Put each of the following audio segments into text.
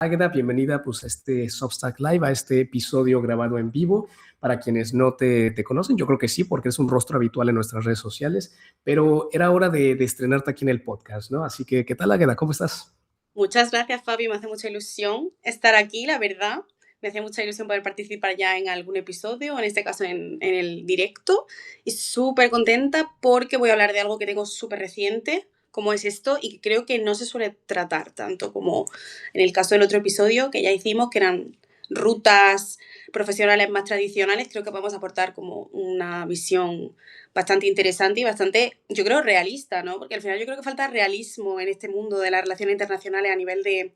Águeda, bienvenida pues, a este Substack Live, a este episodio grabado en vivo. Para quienes no te conocen, yo creo que sí, porque es un rostro habitual en nuestras redes sociales, pero era hora de estrenarte aquí en el podcast, ¿no? Así que, ¿qué tal, Águeda? ¿Cómo estás? Muchas gracias, Fabi. Me hace mucha ilusión estar aquí, la verdad. Me hace mucha ilusión poder participar ya en algún episodio, en este caso en el directo. Y súper contenta porque voy a hablar de algo que tengo súper reciente, como es esto, y que creo que no se suele tratar tanto como en el caso del otro episodio que ya hicimos, que eran rutas profesionales más tradicionales. Creo que podemos aportar como una visión bastante interesante y bastante, yo creo, realista, ¿no? Porque al final yo creo que falta realismo en este mundo de las relaciones internacionales a nivel de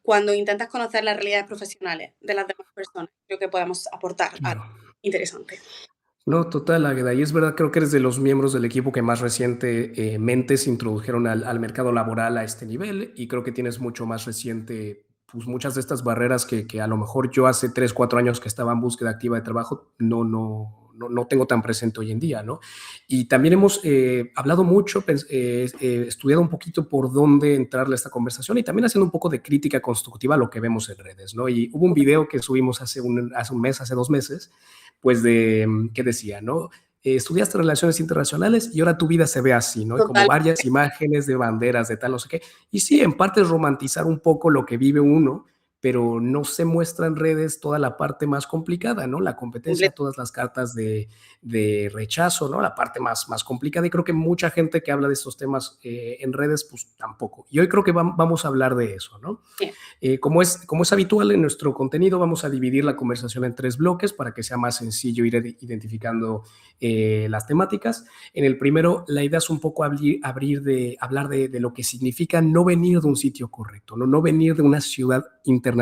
cuando intentas conocer las realidades profesionales de las demás personas. Creo que podemos aportar algo Claro. interesante. No, total, Águeda. Y es verdad, creo que eres de los miembros del equipo que más recientemente se introdujeron al mercado laboral a este nivel y creo que tienes mucho más reciente, pues muchas de estas barreras que a lo mejor yo hace 3, 4 años que estaba en búsqueda activa de trabajo no tengo tan presente hoy en día, ¿no? Y también hemos hablado mucho, estudiado un poquito por dónde entrarle a esta conversación y también haciendo un poco de crítica constructiva a lo que vemos en redes, ¿no? Y hubo un video que subimos hace un mes, hace 2 meses, pues ¿qué decía, no? Estudiaste relaciones internacionales y ahora tu vida se ve así, ¿no? Y como Total. varias imágenes de banderas, de tal, no sé qué. Y sí, en parte es romantizar un poco lo que vive uno, pero no se muestra en redes toda la parte más complicada, ¿no? La competencia, todas las cartas de rechazo, ¿no? La parte más complicada. Y creo que mucha gente que habla de estos temas en redes, pues tampoco. Y hoy creo que vamos a hablar de eso, ¿no? Como es habitual en nuestro contenido, vamos a dividir la conversación en 3 bloques para que sea más sencillo ir identificando las temáticas. En el primero, la idea es un poco hablar de lo que significa no venir de un sitio correcto, no venir de una ciudad internacionalista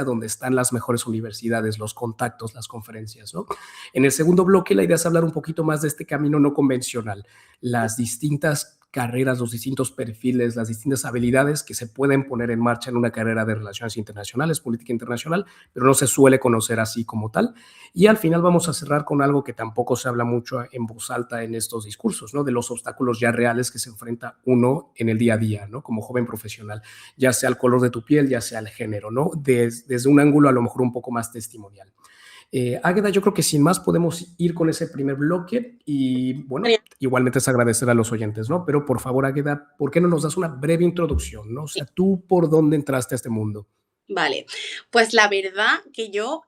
donde están las mejores universidades, los contactos, las conferencias, ¿no? En el segundo bloque, la idea es hablar un poquito más de este camino no convencional, las distintas carreras, los distintos perfiles, las distintas habilidades que se pueden poner en marcha en una carrera de relaciones internacionales, política internacional, pero no se suele conocer así como tal. Y al final vamos a cerrar con algo que tampoco se habla mucho en voz alta en estos discursos, ¿no? De los obstáculos ya reales que se enfrenta uno en el día a día, ¿no? Como joven profesional, ya sea el color de tu piel, ya sea el género, ¿no? Desde un ángulo a lo mejor un poco más testimonial. Águeda, yo creo que sin más podemos ir con ese primer bloque y bueno, Genial. igualmente es agradecer a los oyentes, ¿no? Pero por favor, Águeda, ¿por qué no nos das una breve introducción, ¿no? O sea, ¿tú por dónde entraste a este mundo? Vale, pues la verdad que yo,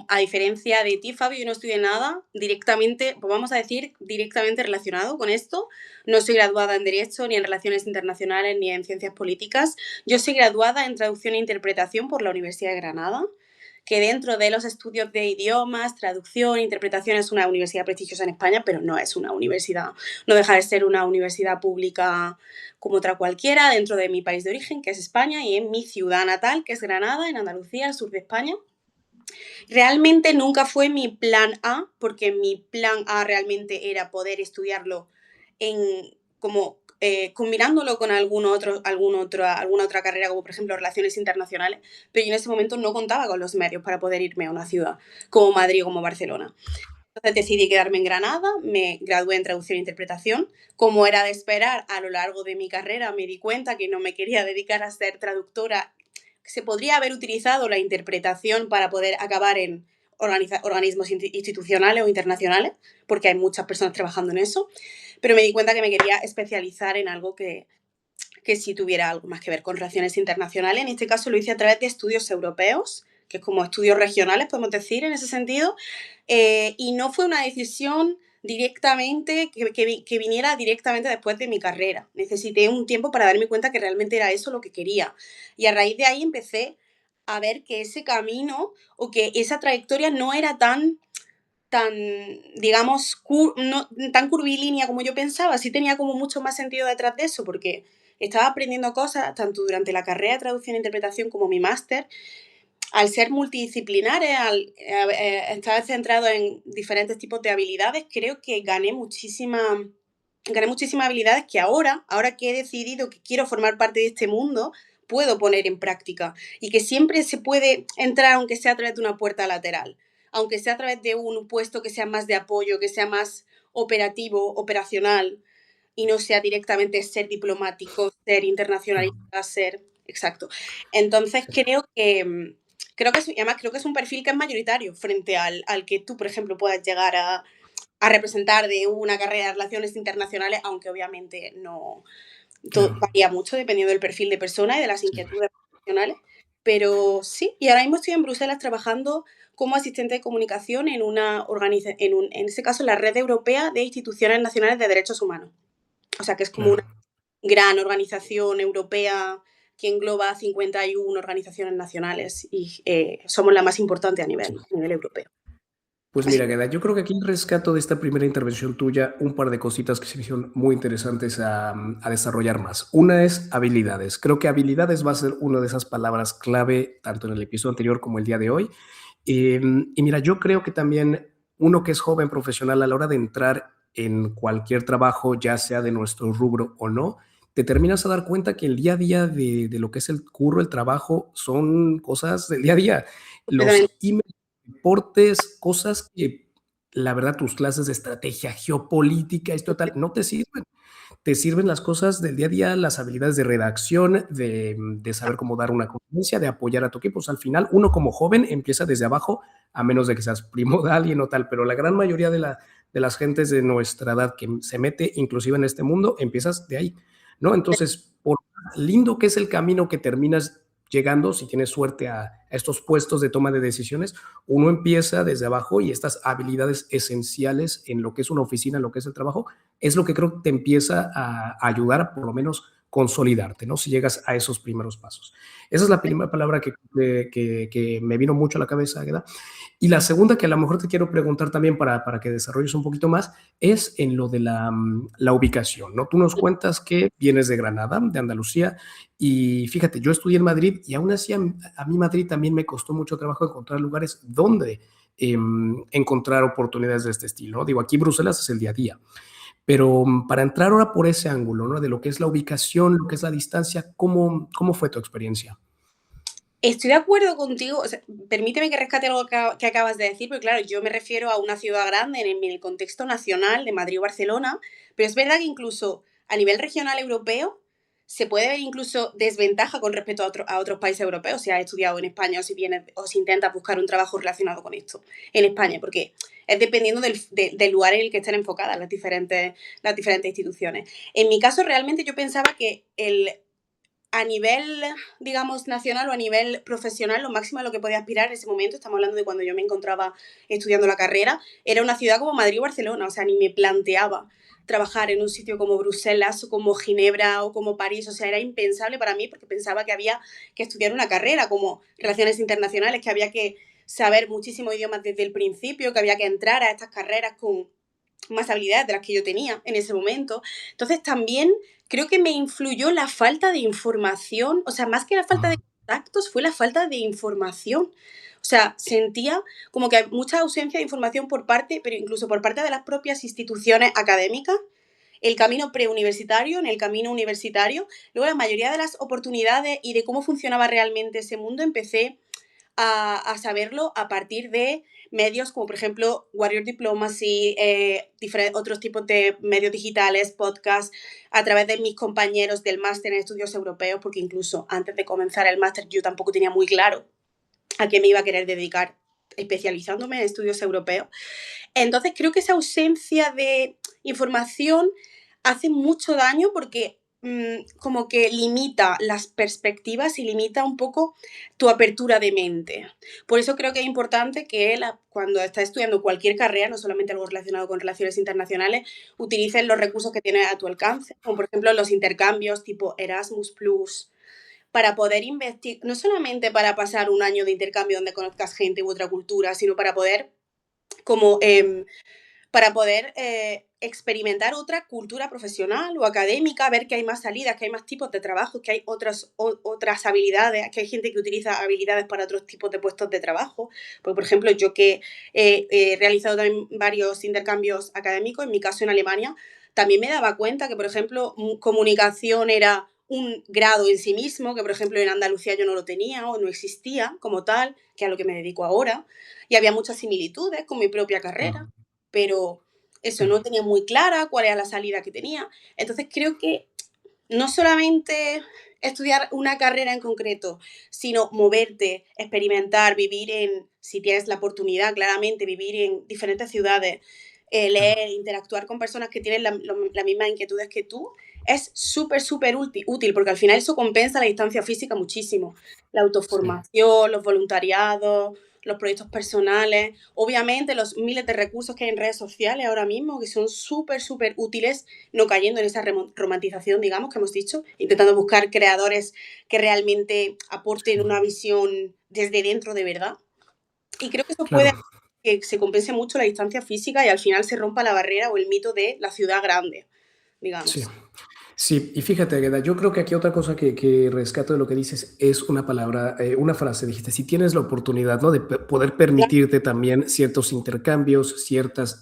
a diferencia de ti, Fabio, yo no estudié nada directamente, pues vamos a decir, directamente relacionado con esto. No soy graduada en Derecho, ni en Relaciones Internacionales, ni en Ciencias Políticas. Yo soy graduada en Traducción e Interpretación por la Universidad de Granada, que dentro de los estudios de idiomas, traducción, interpretación es una universidad prestigiosa en España, pero no es una universidad, no deja de ser una universidad pública como otra cualquiera dentro de mi país de origen, que es España, y en mi ciudad natal, que es Granada, en Andalucía, al sur de España. Realmente nunca fue mi plan A, porque mi plan A realmente era poder estudiarlo en como combinándolo con alguna otra carrera, como por ejemplo relaciones internacionales, pero yo en ese momento no contaba con los medios para poder irme a una ciudad como Madrid o como Barcelona. Entonces decidí quedarme en Granada, me gradué en traducción e interpretación. Como era de esperar, a lo largo de mi carrera me di cuenta que no me quería dedicar a ser traductora. Se podría haber utilizado la interpretación para poder acabar en organismos institucionales o internacionales, porque hay muchas personas trabajando en eso, pero me di cuenta que me quería especializar en algo que sí tuviera algo más que ver con relaciones internacionales. En este caso lo hice a través de estudios europeos, que es como estudios regionales, podemos decir, en ese sentido, y no fue una decisión directamente, que viniera directamente después de mi carrera. Necesité un tiempo para darme cuenta que realmente era eso lo que quería. Y a raíz de ahí empecé a ver que ese camino o que esa trayectoria no era tan, digamos, no, tan curvilínea como yo pensaba. Sí tenía como mucho más sentido detrás de eso, porque estaba aprendiendo cosas tanto durante la carrera de traducción e interpretación como mi máster, al ser multidisciplinares, al estar centrado en diferentes tipos de habilidades, creo que gané muchísimas habilidades que ahora que he decidido que quiero formar parte de este mundo, puedo poner en práctica. Y que siempre se puede entrar, aunque sea a través de una puerta lateral, aunque sea a través de un puesto que sea más de apoyo, que sea más operativo, operacional, y no sea directamente ser diplomático, ser internacionalista, ser... exacto. Entonces Sí, además creo que es un perfil que es mayoritario frente al que tú, por ejemplo, puedas llegar a representar de una carrera de relaciones internacionales, aunque obviamente no, todo claro. varía mucho dependiendo del perfil de persona y de las Sí. inquietudes profesionales. Pero sí, y ahora mismo estoy en Bruselas trabajando como asistente de comunicación en una en este caso, la Red Europea de Instituciones Nacionales de Derechos Humanos. O sea, que es como una Claro. gran organización europea que engloba 51 organizaciones nacionales y somos la más importante Sí. a nivel europeo. Pues Así mira, Geda, yo creo que aquí rescato de esta primera intervención tuya un par de cositas que se me hicieron muy interesantes a desarrollar más. Una es habilidades. Creo que habilidades va a ser una de esas palabras clave tanto en el episodio anterior como el día de hoy. Y mira, yo creo que también uno que es joven profesional a la hora de entrar en cualquier trabajo, ya sea de nuestro rubro o no, te terminas a dar cuenta que el día a día de lo que es el curro, el trabajo, son cosas del día a día. completamente. Los emails, reportes, cosas que la verdad tus clases de estrategia geopolítica, esto tal, no te sirven. Te sirven las cosas del día a día, las habilidades de redacción, de saber cómo dar una conferencia, de apoyar a tu equipo. O sea, al final, uno como joven empieza desde abajo, a menos de que seas primo de alguien o tal, pero la gran mayoría de las gentes de nuestra edad que se mete inclusive en este mundo, empiezas de ahí, ¿no? Entonces, por lindo que es el camino que terminas llegando, si tienes suerte a estos puestos de toma de decisiones, uno empieza desde abajo y estas habilidades esenciales en lo que es una oficina, en lo que es el trabajo, es lo que creo que te empieza a ayudar a por lo menos consolidarte, ¿no? Si llegas a esos primeros pasos. Esa es la primera palabra que me vino mucho a la cabeza, Agueda. Y la segunda, que a lo mejor te quiero preguntar también para que desarrolles un poquito más, es en lo de la ubicación, ¿no? Tú nos cuentas que vienes de Granada, de Andalucía, y fíjate, yo estudié en Madrid y aún así a mí Madrid también me costó mucho trabajo encontrar lugares donde encontrar oportunidades de este estilo, ¿no? Digo, aquí Bruselas es el día a día, pero para entrar ahora por ese ángulo, ¿no? De lo que es la ubicación, lo que es la distancia, ¿cómo fue tu experiencia? Estoy de acuerdo contigo, o sea, permíteme que rescate algo que acabas de decir, porque claro, yo me refiero a una ciudad grande en el contexto nacional de Madrid o Barcelona, pero es verdad que incluso a nivel regional europeo se puede ver incluso desventaja con respecto a otros países europeos, si has estudiado en España o si vienes o si intentas buscar un trabajo relacionado con esto en España, porque es dependiendo del lugar en el que estén enfocadas las diferentes instituciones. En mi caso, realmente yo pensaba que a nivel, digamos, nacional o a nivel profesional, lo máximo a lo que podía aspirar en ese momento, estamos hablando de cuando yo me encontraba estudiando la carrera, era una ciudad como Madrid o Barcelona, o sea, ni me planteaba trabajar en un sitio como Bruselas o como Ginebra o como París, o sea, era impensable para mí porque pensaba que había que estudiar una carrera como relaciones internacionales, que había que saber muchísimos idiomas desde el principio, que había que entrar a estas carreras con más habilidades de las que yo tenía en ese momento. Entonces también creo que me influyó la falta de información, o sea, más que la falta de Ujú. contactos, fue la falta de información. O sea, sentía como que hay mucha ausencia de información por parte, pero incluso por parte de las propias instituciones académicas, el camino preuniversitario, en el camino universitario. Luego la mayoría de las oportunidades y de cómo funcionaba realmente ese mundo empecé a saberlo a partir de medios como por ejemplo Warrior Diplomacy, otros tipos de medios digitales, podcasts, a través de mis compañeros del máster en estudios europeos, porque incluso antes de comenzar el máster yo tampoco tenía muy claro a qué me iba a querer dedicar especializándome en estudios europeos. Entonces creo que esa ausencia de información hace mucho daño porque como que limita las perspectivas y limita un poco tu apertura de mente. Por eso creo que es importante que cuando estás estudiando cualquier carrera, no solamente algo relacionado con relaciones internacionales, utilices los recursos que tienes a tu alcance, como por ejemplo los intercambios tipo Erasmus Plus, para poder investigar, no solamente para pasar un año de intercambio donde conozcas gente u otra cultura, sino como para poder experimentar otra cultura profesional o académica, ver que hay más salidas, que hay más tipos de trabajo, que hay otras habilidades, que hay gente que utiliza habilidades para otros tipos de puestos de trabajo. Porque, por ejemplo, yo que he realizado también varios intercambios académicos, en mi caso en Alemania, también me daba cuenta que, por ejemplo, comunicación era un grado en sí mismo, que por ejemplo en Andalucía yo no lo tenía o no existía como tal, que es a lo que me dedico ahora, y había muchas similitudes con mi propia carrera, Ujú. pero eso, no Claro. tenía muy clara cuál era la salida que tenía. Entonces creo que no solamente estudiar una carrera en concreto, sino moverte, experimentar, vivir si tienes la oportunidad, claramente, vivir en diferentes ciudades, Claro, leer, interactuar con personas que tienen las mismas inquietudes que tú, es súper, súper útil, porque al final eso compensa la distancia física muchísimo. La sí, autoformación, los voluntariados, los proyectos personales, obviamente los miles de recursos que hay en redes sociales ahora mismo, que son súper, súper útiles, no cayendo en esa romantización, digamos, que hemos dicho, intentando buscar creadores que realmente aporten sí, una visión desde dentro de verdad. Y creo que eso puede claro, hacer que se compense mucho la distancia física y al final se rompa la barrera o el mito de la ciudad grande, sí. digamos. Sí, y fíjate, Agueda, yo creo que aquí otra cosa que rescato de lo que dices es una palabra, una frase, dijiste, si tienes la oportunidad, ¿no? De poder permitirte también ciertos intercambios, ciertas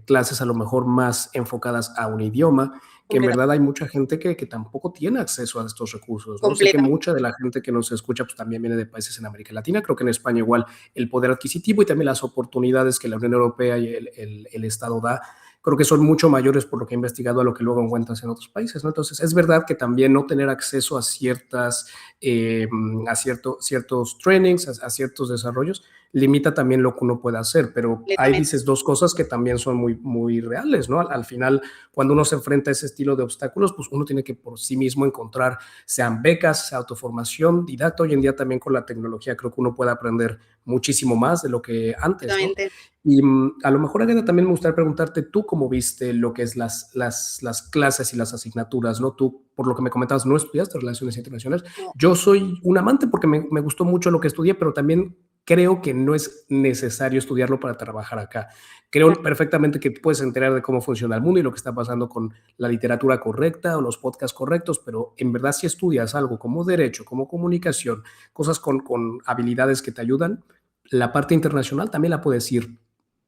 clases a lo mejor más enfocadas a un idioma, que en Completa- verdad hay mucha gente que tampoco tiene acceso a estos recursos, ¿no? Sé que completamente. mucha de la gente que nos escucha pues también viene de países en América Latina, creo que en España igual el poder adquisitivo y también las oportunidades que la Unión Europea y el Estado da creo que son mucho mayores por lo que he investigado a lo que luego encuentras en otros países, ¿no? Entonces, es verdad que también no tener acceso a ciertos trainings, a ciertos desarrollos, limita también lo que uno puede hacer, pero ahí Completamente. dices dos cosas que también son muy, muy reales, ¿no? Al final, cuando uno se enfrenta a ese estilo de obstáculos, pues uno tiene que por sí mismo encontrar, sean becas, sea autoformación, didacta, hoy en día también con la tecnología creo que uno puede aprender muchísimo más de lo que antes, ¿no? Completamente. Y a lo mejor, Agatha, también me gustaría preguntarte tú cómo viste lo que es las clases y las asignaturas, ¿no? Tú, por lo que me comentabas, no estudiaste relaciones internacionales. No, Yo soy un amante porque me gustó mucho lo que estudié, pero también creo que no es necesario estudiarlo para trabajar acá. Creo perfectamente que te puedes enterar de cómo funciona el mundo y lo que está pasando con la literatura correcta o los podcasts correctos, pero en verdad si estudias algo como derecho, como comunicación, cosas con habilidades que te ayudan, la parte internacional también la puedes ir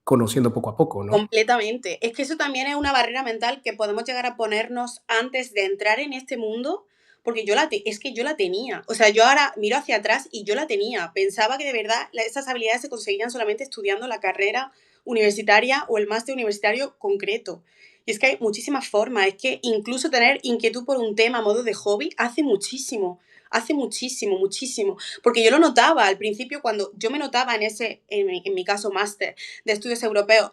conociendo poco a poco, ¿no? completamente. Es que eso también es una barrera mental que podemos llegar a ponernos antes de entrar en este mundo, porque es que yo la tenía. O sea, yo ahora miro hacia atrás y yo la tenía. Pensaba que de verdad esas habilidades se conseguían solamente estudiando la carrera universitaria o el máster universitario concreto. Y es que hay muchísimas formas. Es que incluso tener inquietud por un tema a modo de hobby hace muchísimo. Hace muchísimo, muchísimo. Porque yo lo notaba al principio cuando yo me notaba en mi caso, máster de estudios europeos,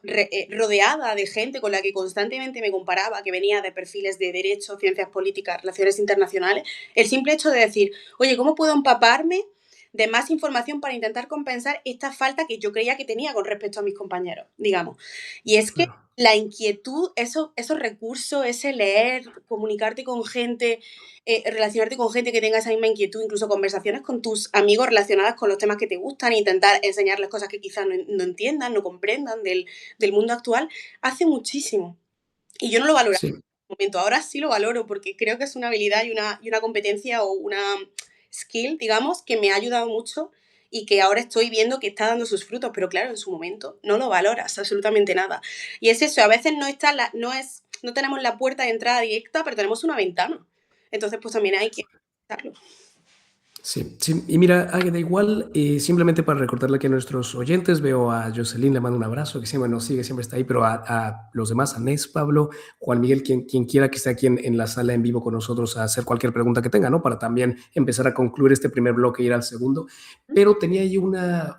rodeada de gente con la que constantemente me comparaba, que venía de perfiles de derecho, ciencias políticas, relaciones internacionales, el simple hecho de decir, oye, ¿cómo puedo empaparme de más información para intentar compensar esta falta que yo creía que tenía con respecto a mis compañeros, digamos? Y es que Claro. la inquietud, esos recursos, ese leer, comunicarte con gente, relacionarte con gente que tenga esa misma inquietud, incluso conversaciones con tus amigos relacionadas con los temas que te gustan, intentar enseñarles cosas que quizás no entiendan, no comprendan del mundo actual, hace muchísimo. Y yo no lo valoraba Sí, en ese momento, ahora sí lo valoro porque creo que es una habilidad y una competencia o una skill, digamos, que me ha ayudado mucho y que ahora estoy viendo que está dando sus frutos, pero claro, en su momento no lo valoras absolutamente nada. Y es eso, a veces no tenemos la puerta de entrada directa, pero tenemos una ventana. Entonces, pues también hay que usarlo. sí, sí. Y mira, Águeda, igual, simplemente para recordarle aquí a nuestros oyentes, veo a Jocelyn, le mando un abrazo, que siempre nos sigue, siempre está ahí, pero a los demás, a Nes, Pablo, Juan Miguel, quien quiera que esté aquí en la sala en vivo con nosotros a hacer cualquier pregunta que tenga, ¿no? Para también empezar a concluir este primer bloque y ir al segundo. Pero tenía ahí una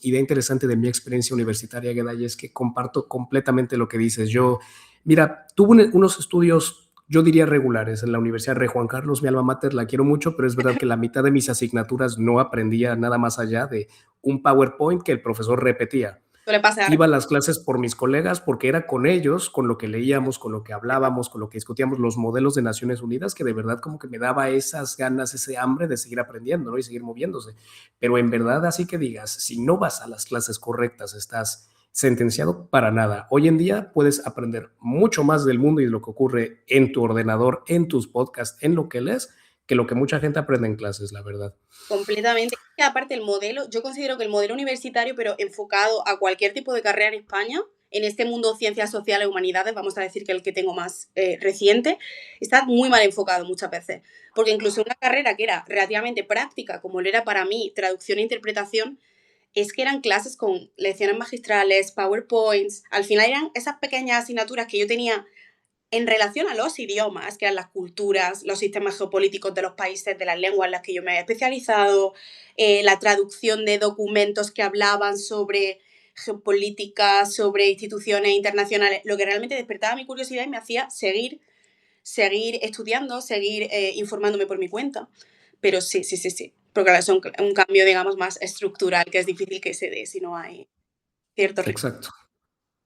idea interesante de mi experiencia universitaria, Águeda, y es que comparto completamente lo que dices. Yo, mira, tuve unos estudios yo diría regulares. En la Universidad Rey Juan Carlos, mi alma mater, la quiero mucho, pero es verdad que la mitad de mis asignaturas no aprendía nada más allá de un PowerPoint que el profesor repetía. Suele pasar Iba a las clases por mis colegas porque era con ellos, con lo que leíamos, con lo que hablábamos, con lo que discutíamos los modelos de Naciones Unidas, que de verdad como que me daba esas ganas, ese hambre de seguir aprendiendo, ¿no? Y seguir moviéndose. Pero en verdad, así que digas, si no vas a las clases correctas, estás sentenciado para nada. Hoy en día puedes aprender mucho más del mundo y de lo que ocurre en tu ordenador, en tus podcasts, en lo que lees, que lo que mucha gente aprende en clases, la verdad. completamente. Y aparte el modelo, yo considero que el modelo universitario, pero enfocado a cualquier tipo de carrera en España, en este mundo ciencias sociales, humanidades, vamos a decir que el que tengo más reciente, está muy mal enfocado muchas veces. Porque incluso una carrera que era relativamente práctica, como lo era para mí, traducción e interpretación, es que eran clases con lecciones magistrales, PowerPoints, al final eran esas pequeñas asignaturas que yo tenía en relación a los idiomas, que eran las culturas, los sistemas geopolíticos de los países, de las lenguas en las que yo me había especializado, la traducción de documentos que hablaban sobre geopolítica, sobre instituciones internacionales, lo que realmente despertaba mi curiosidad y me hacía seguir estudiando, seguir informándome por mi cuenta. Pero sí, porque es un cambio, digamos, más estructural, que es difícil que se dé si no hay cierto ritmo. Exacto.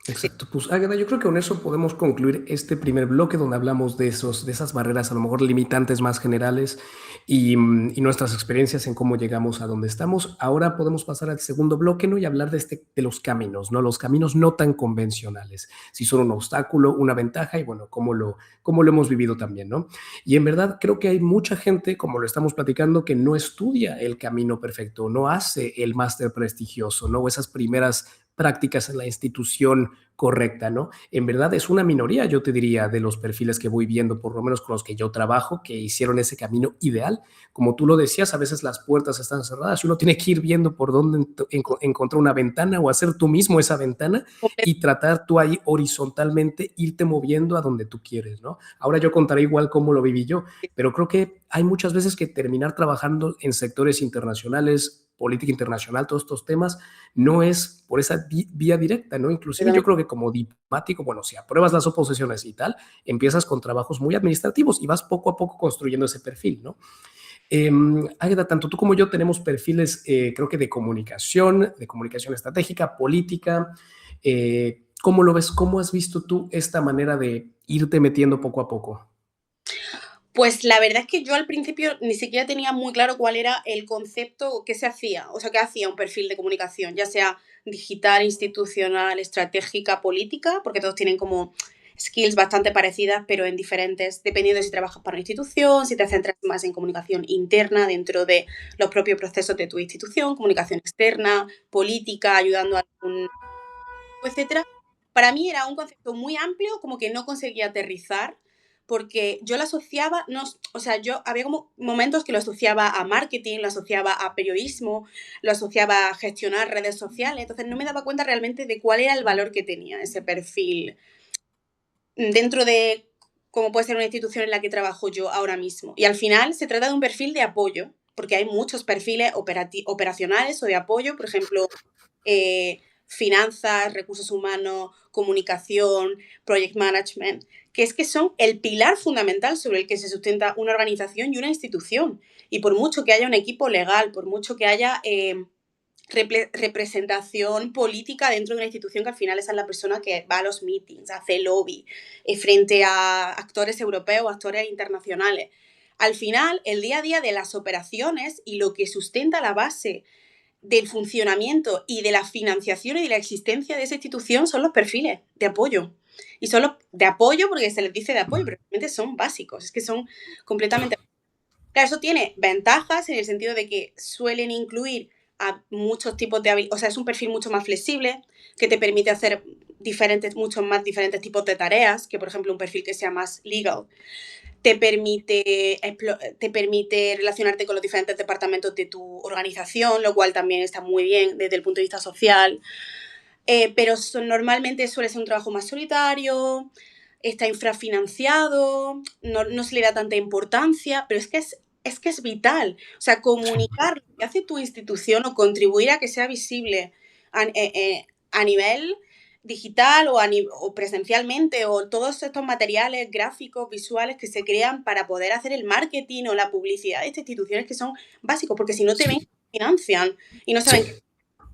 Sí. Exacto. Pues, Águeda, yo creo que con eso podemos concluir este primer bloque donde hablamos de esas barreras, a lo mejor limitantes más generales y nuestras experiencias en cómo llegamos a donde estamos. Ahora podemos pasar al segundo bloque, ¿no? Y hablar de los caminos, ¿no? Los caminos no tan convencionales. Si son un obstáculo, una ventaja y, bueno, cómo lo hemos vivido también, ¿no? Y en verdad creo que hay mucha gente, como lo estamos platicando, que no estudia el camino perfecto, no hace el máster prestigioso, ¿no? O esas primeras prácticas en la institución correcta, ¿no? En verdad es una minoría, yo te diría, de los perfiles que voy viendo, por lo menos con los que yo trabajo, que hicieron ese camino ideal. Como tú lo decías, a veces las puertas están cerradas y uno tiene que ir viendo por dónde encontrar una ventana o hacer tú mismo esa ventana y tratar tú ahí horizontalmente irte moviendo a donde tú quieres, ¿no? Ahora yo contaré igual cómo lo viví yo, pero creo que hay muchas veces que terminar trabajando en sectores internacionales, política internacional, todos estos temas, no es por esa vía directa, ¿no? Inclusive yo creo que como diplomático, bueno, si apruebas las oposiciones y tal, empiezas con trabajos muy administrativos y vas poco a poco construyendo ese perfil, ¿no? Águeda, tanto tú como yo tenemos perfiles, creo que de comunicación estratégica, política. ¿Cómo lo ves? ¿Cómo has visto tú esta manera de irte metiendo poco a poco? Pues la verdad es que yo al principio ni siquiera tenía muy claro cuál era el concepto que se hacía, o sea, qué hacía un perfil de comunicación, ya sea digital, institucional, estratégica, política, porque todos tienen como skills bastante parecidas, pero en diferentes, dependiendo de si trabajas para una institución, si te centras más en comunicación interna dentro de los propios procesos de tu institución, comunicación externa, política, ayudando a algún, etcétera. Para mí era un concepto muy amplio, como que no conseguía aterrizar, porque yo lo asociaba, no, o sea, yo había como momentos que lo asociaba a marketing, lo asociaba a periodismo, lo asociaba a gestionar redes sociales, entonces no me daba cuenta realmente de cuál era el valor que tenía ese perfil dentro de cómo puede ser una institución en la que trabajo yo ahora mismo. Y al final se trata de un perfil de apoyo, porque hay muchos perfiles operacionales o de apoyo, por ejemplo, finanzas, recursos humanos, comunicación, project management, que es que son el pilar fundamental sobre el que se sustenta una organización y una institución. Y por mucho que haya un equipo legal, por mucho que haya representación política dentro de una institución, que al final esa es la persona que va a los meetings, hace lobby frente a actores europeos, actores internacionales. Al final, el día a día de las operaciones y lo que sustenta la base del funcionamiento y de la financiación y de la existencia de esa institución son los perfiles de apoyo. Y son los de apoyo porque se les dice de apoyo, pero realmente son básicos, es que son completamente... Claro, eso tiene ventajas en el sentido de que suelen incluir a muchos tipos de habilidades, o sea, es un perfil mucho más flexible, que te permite hacer muchos más diferentes tipos de tareas, que por ejemplo un perfil que sea más legal te permite relacionarte con los diferentes departamentos de tu organización, lo cual también está muy bien desde el punto de vista social. Pero normalmente suele ser un trabajo más solitario, está infrafinanciado, no se le da tanta importancia, pero es que es vital. O sea, comunicar lo que hace tu institución o contribuir a que sea visible a nivel digital o presencialmente, o todos estos materiales gráficos, visuales que se crean para poder hacer el marketing o la publicidad de estas instituciones, que son básicos, porque si no te ven, Sí, financian y no saben sí. qué,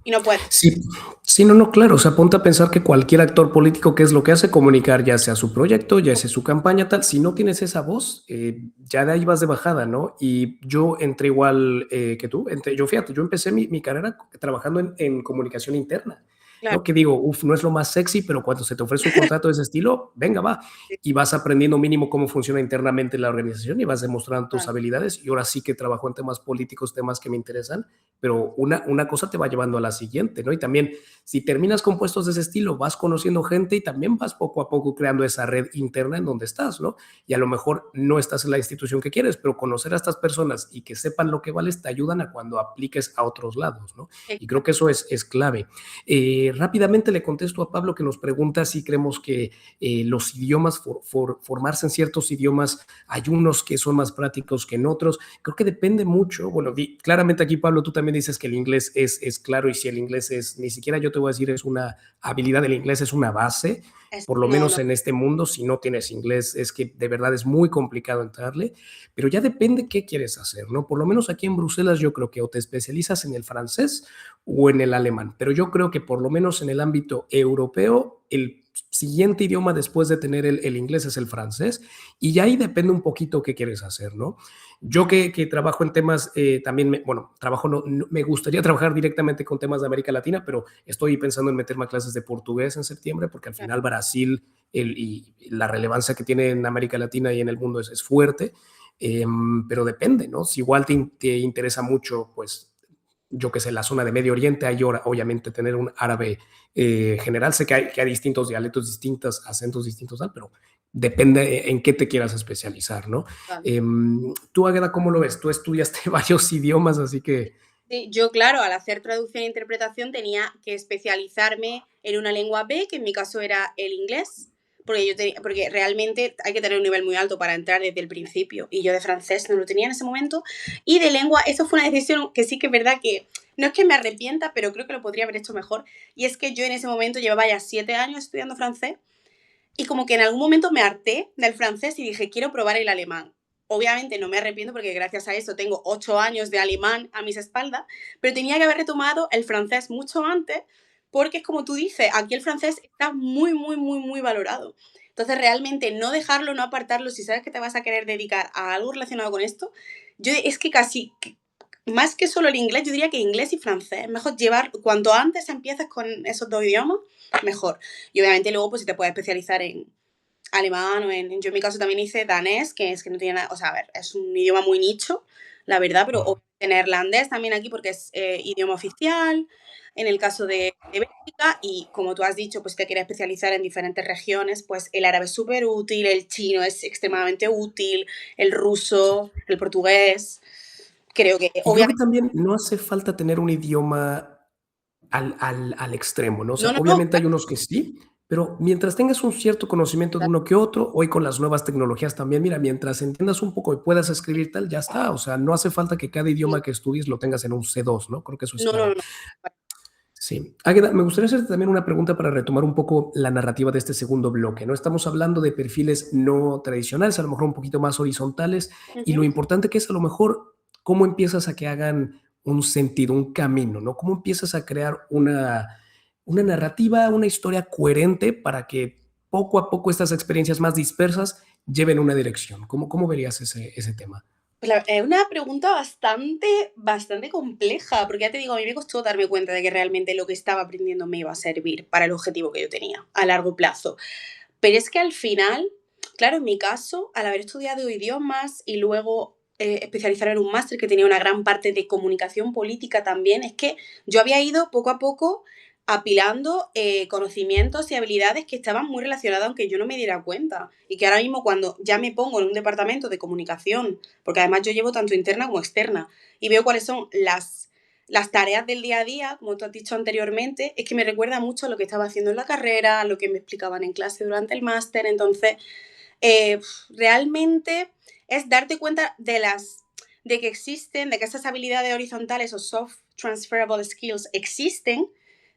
y no pueden. Sí, sí, no, claro, o sea, ponte a pensar que cualquier actor político, ¿qué es lo que hace? Comunicar, ya sea su proyecto, ya sea su campaña, tal, si no tienes esa voz, ya de ahí vas de bajada, ¿no? Y yo entré igual que tú, fíjate, yo empecé mi carrera trabajando en comunicación interna, Claro. ¿no? Que digo, no es lo más sexy, pero cuando se te ofrece un contrato de ese estilo, venga, va, y vas aprendiendo mínimo cómo funciona internamente la organización y vas demostrando tus habilidades, y ahora sí que trabajo en temas políticos, temas que me interesan, pero una cosa te va llevando a la siguiente, ¿no? Y también, si terminas con puestos de ese estilo, vas conociendo gente y también vas poco a poco creando esa red interna en donde estás, ¿no? Y a lo mejor no estás en la institución que quieres, pero conocer a estas personas y que sepan lo que vales te ayudan a cuando apliques a otros lados, ¿no? Y creo que eso es clave. rápidamente le contesto a Pablo que nos pregunta si creemos que los idiomas, formarse en ciertos idiomas, hay unos que son más prácticos que en otros. Creo que depende mucho. Bueno, claramente aquí, Pablo, tú también dices que el inglés es claro, y si el inglés es, ni siquiera yo te voy a decir es una habilidad, el inglés es una base, por lo No, menos no. en este mundo. Si no tienes inglés, es que de verdad es muy complicado entrarle, pero ya depende qué quieres hacer, ¿no? Por lo menos aquí en Bruselas yo creo que o te especializas en el francés o en el alemán, pero yo creo que por lo menos en el ámbito europeo, el siguiente idioma después de tener el inglés es el francés, y ya ahí depende un poquito qué quieres hacer, ¿no? Yo que trabajo en temas, también, bueno, trabajo, no, me gustaría trabajar directamente con temas de América Latina, pero estoy pensando en meterme a clases de portugués en septiembre, porque al final Brasil y la relevancia que tiene en América Latina y en el mundo es fuerte, pero depende, ¿no? Si igual te interesa mucho, pues yo que sé, la zona de Medio Oriente, hay obviamente tener un árabe general. Sé que hay distintos dialectos, distintos acentos, distintos, pero depende en qué te quieras especializar, ¿no? Vale. Tú, Águeda, ¿cómo lo ves? Tú estudiaste varios idiomas, así que... Sí, yo, claro, al hacer traducción e interpretación tenía que especializarme en una lengua B, que en mi caso era el inglés, porque realmente hay que tener un nivel muy alto para entrar desde el principio, y yo de francés no lo tenía en ese momento, y de lengua, eso fue una decisión que sí que es verdad que no es que me arrepienta, pero creo que lo podría haber hecho mejor, y es que yo en ese momento llevaba ya 7 años estudiando francés, y como que en algún momento me harté del francés y dije, quiero probar el alemán. Obviamente no me arrepiento porque gracias a eso tengo 8 años de alemán a mis espaldas, pero tenía que haber retomado el francés mucho antes porque es como tú dices, aquí el francés está muy, muy, muy, muy valorado. Entonces realmente no dejarlo, no apartarlo, si sabes que te vas a querer dedicar a algo relacionado con esto, yo es que casi, más que solo el inglés, yo diría que inglés y francés. Es mejor llevar, cuanto antes empieces con esos dos idiomas, mejor. Y obviamente luego pues si te puedes especializar en alemán o yo en mi caso también hice danés, que es que no tiene nada, o sea, a ver, es un idioma muy nicho, la verdad, pero Oh. obviamente neerlandés también aquí porque es idioma oficial, en el caso de Bélgica, y como tú has dicho, pues te quieres especializar en diferentes regiones, pues el árabe es súper útil, el chino es extremadamente útil, el Sí. ruso, el portugués, creo que Y creo que obviamente, también no hace falta tener un idioma al extremo, ¿no? O sea, no, no, no, obviamente hay unos que sí, pero mientras tengas un cierto conocimiento de uno que otro, hoy con las nuevas tecnologías también, mira, mientras entiendas un poco y puedas escribir tal, ya está. O sea, no hace falta que cada idioma que estudies lo tengas en un C2, ¿no? Creo que eso es no, no, clave. no, no. Sí. Águeda, me gustaría hacerte también una pregunta para retomar un poco la narrativa de este segundo bloque, ¿no? Estamos hablando de perfiles no tradicionales, a lo mejor un poquito más horizontales, y lo Ujú. importante que es a lo mejor cómo empiezas a que hagan un sentido, un camino, ¿no? Cómo empiezas a crear una narrativa, una historia coherente para que poco a poco estas experiencias más dispersas lleven una dirección. ¿Cómo verías ese tema? Pues es una pregunta bastante, bastante compleja, porque ya te digo, a mí me costó darme cuenta de que realmente lo que estaba aprendiendo me iba a servir para el objetivo que yo tenía a largo plazo. Pero es que al final, claro, en mi caso, al haber estudiado idiomas y luego especializarme en un máster que tenía una gran parte de comunicación política también, es que yo había ido poco a poco apilando conocimientos y habilidades que estaban muy relacionadas aunque yo no me diera cuenta. Y que ahora mismo cuando ya me pongo en un departamento de comunicación, porque además yo llevo tanto interna como externa, y veo cuáles son las tareas del día a día, como tú has dicho anteriormente, es que me recuerda mucho a lo que estaba haciendo en la carrera, a lo que me explicaban en clase durante el máster. Entonces, eh, realmente es darte cuenta de que existen, de que esas habilidades horizontales o soft transferable skills existen,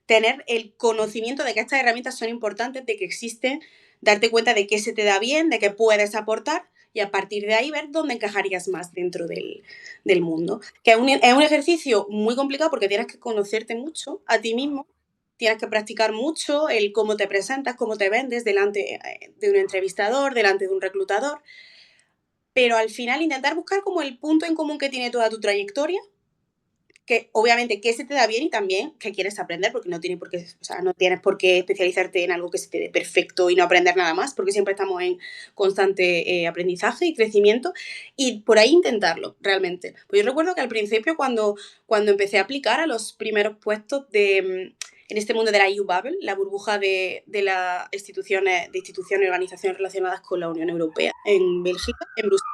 tener el conocimiento de que estas herramientas son importantes, de que existen, darte cuenta de que se te da bien, de que puedes aportar y a partir de ahí ver dónde encajarías más dentro del mundo. Que es un ejercicio muy complicado porque tienes que conocerte mucho a ti mismo, tienes que practicar mucho el cómo te presentas, cómo te vendes delante de un entrevistador, delante de un reclutador, pero al final intentar buscar como el punto en común que tiene toda tu trayectoria, que obviamente que se te da bien y también que quieres aprender, porque no, tiene por qué, o sea, no tienes por qué especializarte en algo que se te dé perfecto y no aprender nada más, porque siempre estamos en constante aprendizaje y crecimiento, y por ahí intentarlo, realmente. Pues yo recuerdo que al principio cuando empecé a aplicar a los primeros puestos en este mundo de la EU Bubble, la burbuja de las instituciones y organizaciones relacionadas con la Unión Europea, en Bélgica, en Bruselas,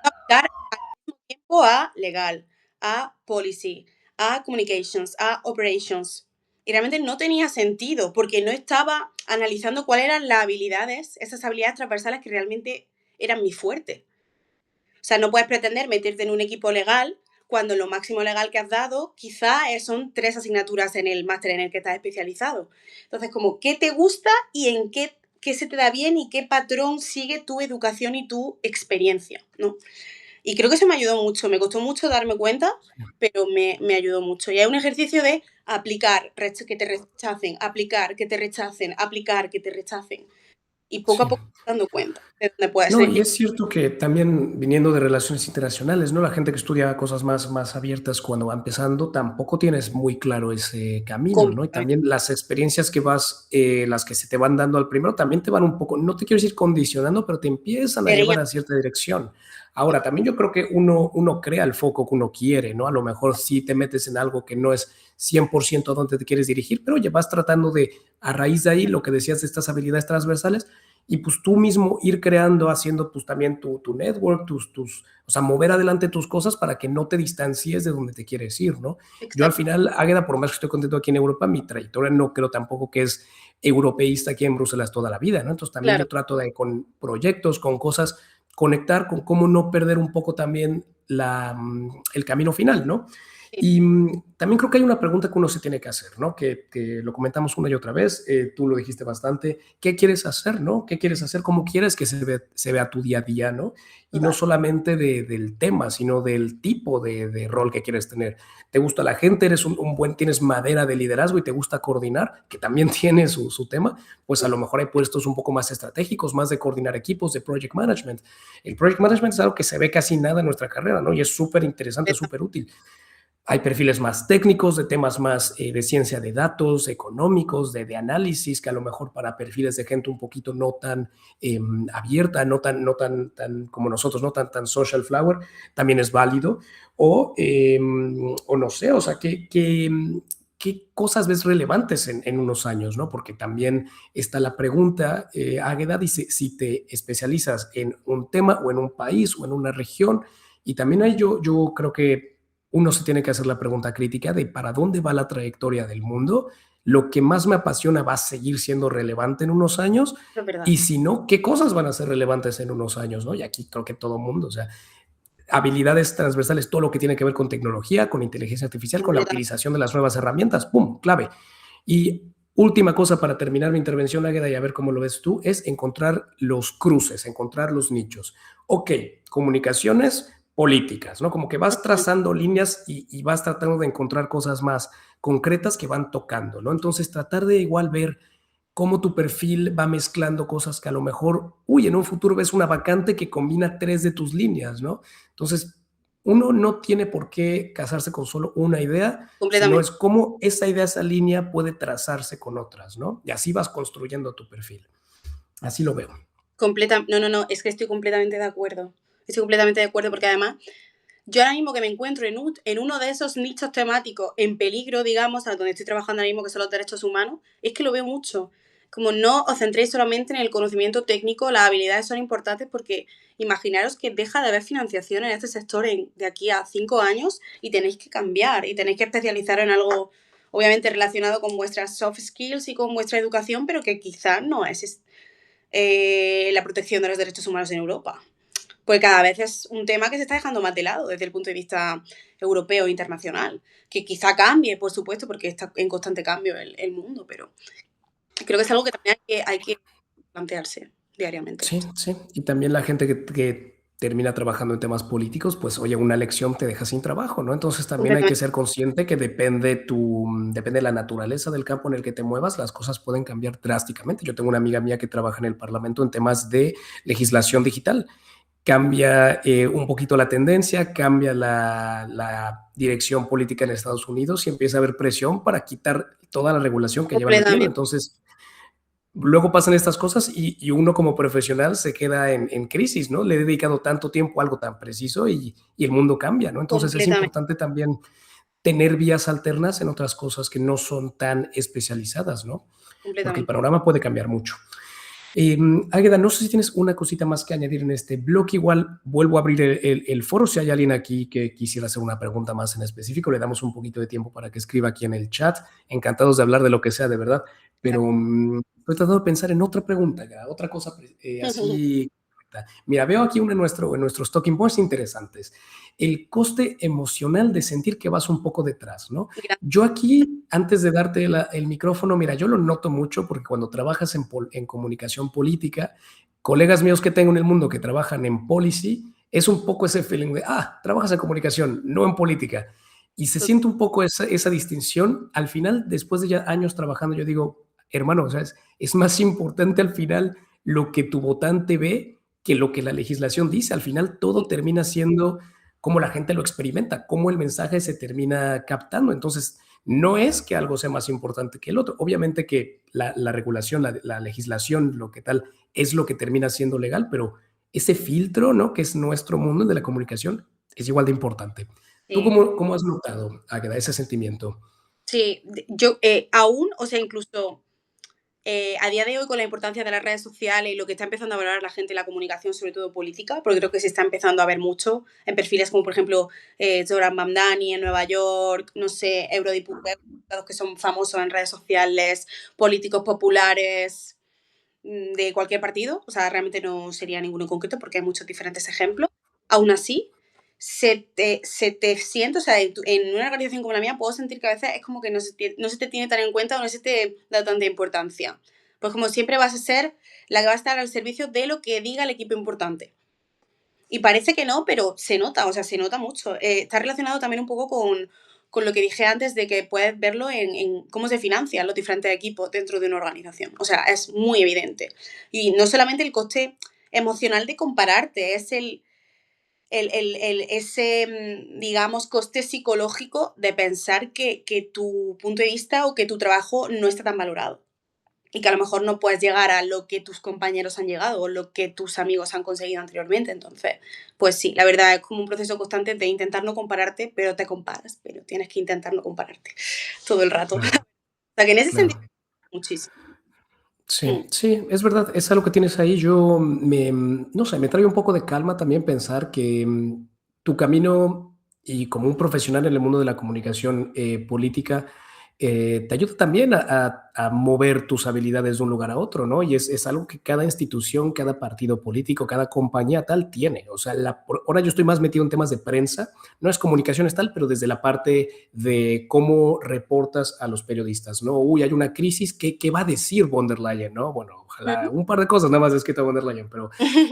aplicar al mismo tiempo a legal, a policy, a communications, a operations. y realmente no tenía sentido, porque no estaba analizando cuáles eran las habilidades, esas habilidades transversales que realmente eran mi fuerte. O sea, no puedes pretender meterte en un equipo legal cuando lo máximo legal que has dado quizá son 3 asignaturas en el máster en el que estás especializado. Entonces, como, ¿qué te gusta y en qué se te da bien y qué patrón sigue tu educación y tu experiencia, ¿no? Y creo que eso me ayudó mucho, me costó mucho darme cuenta, pero me ayudó mucho. Y es un ejercicio de aplicar, que te rechacen, aplicar, que te rechacen, aplicar, que te rechacen. Y poco a Sí. poco te vas dando cuenta de dónde puedes No, y elegir. es cierto que también viniendo de relaciones internacionales, ¿no? La gente que estudia cosas más abiertas cuando va empezando, tampoco tienes muy claro ese camino, ¿no? Y Completamente. también las experiencias que vas, las que se te van dando al primero, también te van un poco, no te quiero decir condicionando, pero te empiezan a llevar a cierta dirección. Ahora, también yo creo que uno crea el foco que uno quiere, ¿no? A lo mejor sí te metes en algo que no es 100% a donde te quieres dirigir, pero ya vas tratando de, a raíz de ahí, lo que decías de estas habilidades transversales, y pues tú mismo ir creando, haciendo pues también tu network, o sea, mover adelante tus cosas para que no te distancies de donde te quieres ir, ¿no? Yo al Exacto. final, Águeda, por más que estoy contento aquí en Europa, mi trayectoria no creo tampoco que es europeísta aquí en Bruselas toda la vida, ¿no? Entonces también Claro. yo trato de con proyectos, con cosas, conectar con cómo no perder un poco también el camino final, ¿no? Sí. Y también creo que hay una pregunta que uno se tiene que hacer, ¿no? Que lo comentamos una y otra vez, tú lo dijiste bastante, ¿qué quieres hacer, no? ¿Qué quieres hacer? ¿Cómo quieres que se vea tu día a día, no? Y no Total. solamente del tema, sino del tipo de rol que quieres tener. ¿Te gusta la gente? ¿Eres tienes madera de liderazgo y te gusta coordinar? Que también tiene su tema. Pues a lo mejor hay puestos un poco más estratégicos, más de coordinar equipos, de project management. El project management es algo que se ve casi nada en nuestra carrera, ¿no? Y es súper interesante, súper útil. Hay perfiles más técnicos, de temas más de ciencia de datos, económicos, de análisis, que a lo mejor para perfiles de gente un poquito no tan abierta, no tan como nosotros, no tan social flower, también es válido. O no sé, o sea, ¿qué cosas ves relevantes en unos años, ¿no? Porque también está la pregunta, Águeda dice, si te especializas en un tema o en un país o en una región, y también hay yo creo que uno se tiene que hacer la pregunta crítica de para dónde va la trayectoria del mundo, lo que más me apasiona va a seguir siendo relevante en unos años, Eso es verdad. y si no, ¿qué cosas van a ser relevantes en unos años, no? Y aquí creo que todo mundo, o sea, habilidades transversales, todo lo que tiene que ver con tecnología, con inteligencia artificial, con la Completamente. utilización de las nuevas herramientas, ¡pum!, clave. Y última cosa para terminar mi intervención, Águeda, y a ver cómo lo ves tú, es encontrar los cruces, encontrar los nichos. Ok, comunicaciones políticas, ¿no? Como que vas Ujú. trazando líneas y vas tratando de encontrar cosas más concretas que van tocando, ¿no? Entonces, tratar de igual ver cómo tu perfil va mezclando cosas que a lo mejor, uy, en un futuro ves una vacante que combina 3 de tus líneas, ¿no? Entonces, uno no tiene por qué casarse con solo una idea, sino Completamente. es cómo esa idea, esa línea puede trazarse con otras, ¿no? Y así vas construyendo tu perfil. Así lo veo. No, no, no, es que estoy completamente de acuerdo. Estoy completamente de acuerdo porque además yo ahora mismo que me encuentro en uno de esos nichos temáticos en peligro, digamos, a donde estoy trabajando ahora mismo, que son los derechos humanos, es que lo veo mucho. Como no os centréis solamente en el conocimiento técnico, las habilidades son importantes porque imaginaros que deja de haber financiación en este sector de aquí a 5 años y tenéis que cambiar y tenéis que especializar en algo, obviamente relacionado con vuestras soft skills y con vuestra educación, pero que quizás no es la protección de los derechos humanos en Europa. Pues cada vez es un tema que se está dejando más de lado desde el punto de vista europeo e internacional. Que quizá cambie, por supuesto, porque está en constante cambio el mundo, pero creo que es algo que también hay que plantearse diariamente. Sí, sí. Y también la gente que termina trabajando en temas políticos, pues oye, una elección te deja sin trabajo, ¿no? Entonces también hay que Completamente. ser consciente que depende de la naturaleza del campo en el que te muevas, las cosas pueden cambiar drásticamente. Yo tengo una amiga mía que trabaja en el Parlamento en temas de legislación digital. Cambia un poquito la tendencia, cambia la dirección política en Estados Unidos y empieza a haber presión para quitar toda la regulación que llevan metiendo. Completamente. Entonces, luego pasan estas cosas y uno como profesional se queda en crisis, ¿no? Le he dedicado tanto tiempo a algo tan preciso y el mundo cambia, ¿no? Entonces es Completamente. importante también tener vías alternas en otras cosas que no son tan especializadas, ¿no? Porque el Completamente. panorama puede cambiar mucho. Águeda, no sé si tienes una cosita más que añadir en este bloque. Igual vuelvo a abrir el foro. Si hay alguien aquí que quisiera hacer una pregunta más en específico, le damos un poquito de tiempo para que escriba aquí en el chat. Encantados de hablar de lo que sea, de verdad. Pero estoy tratando de pensar en otra pregunta, Águeda, otra cosa así. Mira, veo aquí uno en nuestros talking points interesantes. El coste emocional de sentir que vas un poco detrás, ¿no? Yo aquí, antes de darte el micrófono, mira, yo lo noto mucho porque cuando trabajas en comunicación política, colegas míos que tengo en el mundo que trabajan en policy, es un poco ese feeling de, trabajas en comunicación, no en política. Y se siente un poco esa distinción. Al final, después de ya años trabajando, yo digo, hermano, o sea, es más importante al final lo que tu votante ve que lo que la legislación dice. Al final todo termina siendo cómo la gente lo experimenta, cómo el mensaje se termina captando. Entonces, no es que algo sea más importante que el otro. Obviamente que la regulación, la legislación, lo que tal, es lo que termina siendo legal, pero ese filtro, ¿no? Que es nuestro mundo, el de la comunicación, es igual de importante. ¿Tú cómo has notado, Águeda, ese sentimiento? Sí, yo aún, o sea, incluso a día de hoy, con la importancia de las redes sociales y lo que está empezando a valorar la gente en la comunicación, sobre todo política, porque creo que se está empezando a ver mucho en perfiles como, por ejemplo, Zoran Mamdani en Nueva York, no sé, eurodiputados que son famosos en redes sociales, políticos populares de cualquier partido, o sea, realmente no sería ninguno en concreto porque hay muchos diferentes ejemplos. Aún así, se te siente, o sea, en una organización como la mía, puedo sentir que a veces es como que no se te tiene tan en cuenta o no se te da tanta importancia. Pues como siempre vas a ser la que va a estar al servicio de lo que diga el equipo importante. Y parece que no, pero se nota, o sea, se nota mucho. Está relacionado también un poco con lo que dije antes de que puedes verlo en cómo se financian los diferentes equipos dentro de una organización. O sea, es muy evidente. Y no solamente el coste emocional de compararte, es ese, digamos, coste psicológico de pensar que tu punto de vista o que tu trabajo no está tan valorado. Y que a lo mejor no puedes llegar a lo que tus compañeros han llegado o lo que tus amigos han conseguido anteriormente. Entonces, pues sí, la verdad es como un proceso constante de intentar no compararte, pero te comparas, pero tienes que intentar no compararte todo el rato. Claro, O sea que en ese claro. sentido, muchísimo. Sí, sí, es verdad, es algo que tienes ahí. Yo no sé, me trae un poco de calma también pensar que tu camino y como un profesional en el mundo de la comunicación política te ayuda también a mover tus habilidades de un lugar a otro, ¿no? Y es algo que cada institución, cada partido político, cada compañía tal tiene. O sea, ahora yo estoy más metido en temas de prensa, no es comunicaciones tal, pero desde la parte de cómo reportas a los periodistas, ¿no? Uy, hay una crisis, ¿qué va a decir von der Leyen, no? Bueno, ojalá un par de cosas nada más escrito a von der Leyen, pero